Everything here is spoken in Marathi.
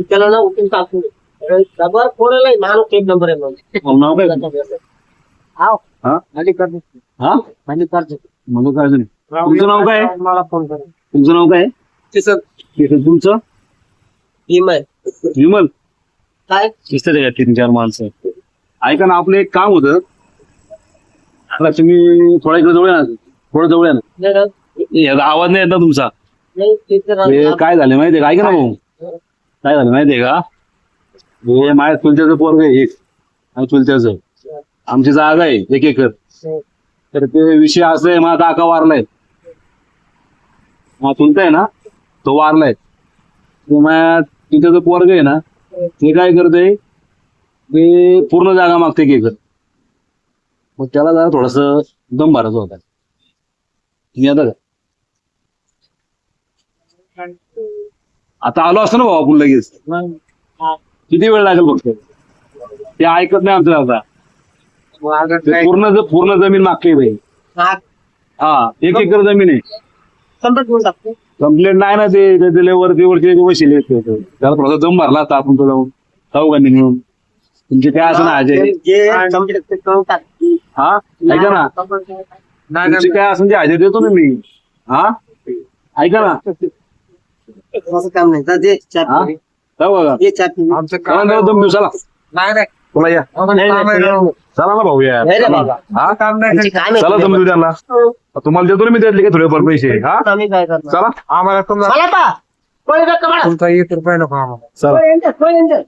त्याला ना उठून टाकून डबल कोणालाही माणूस एक नंबर आहे म्हणून नाव काय हाव हा मल्लिकार्जुन हा मल्लिकार्जुन मल्लिकार्जुन. तुमचं नाव काय आहे? मला फोन करा तुमचं नाव काय आहे? किसन तुमचं इमय विमल. काय दिसत आहे का 3-4 माणसं. ऐका ना, आपलं एक काम होतं. आता तुम्ही थोडा इकडे जवळ या ना, थोडं जवळ या ना. नाही ना, याचा आवाज नाही येत ना तुमचा. नाही तिथे हे काय झालं माहितीये का? ऐका ना भाऊ, काय झालं माहितीये का? हे माझ्या चुलत्याचं पोरग आहे एक आणि चुलत्याचं. आमची जागा आहे 1 एकर. तर ते विषय असं आहे, माझा काका वारलाय. हा चुलता आहे ना, तो वारलाय. तो माझ्या चुलत्याचं पोरग आहे ना, ते काय करतंय, ते पूर्ण जागा मागते 1 एकर. मग त्याला जरा थोडस दम भरायचा होता. तुम्ही आता का आता आलो असतो ना भाऊ आपण लगेच. किती वेळ लागेल फक्त? ते ऐकत नाही आमचं आता. ते पूर्ण जमीन मागते भाई. हा 1 एकर जमीन आहे. कंप्लेंट नाही ना, ते त्याचे वरती वशिले त्याला थोडासा दम भरला असता आपण तो जाऊन चौघांनी मिळून. तुमचे काय असं ना अजय हा ऐका ना, तुमचे काय असं अजय देतो ना मी. हा ऐका ना, काम नाही तर हा जाऊ बघा. चला ना, 2 दिवसाला तुला या. चला ना भाऊ या. हा चला तुम्ही उद्याला. तुम्हाला देतो ना मी त्यातले थोडेफार पैसे. हा काय करणार चला. आम्हाला चला आता. तुमचा 1 रुपया नको आम्हाला. चला.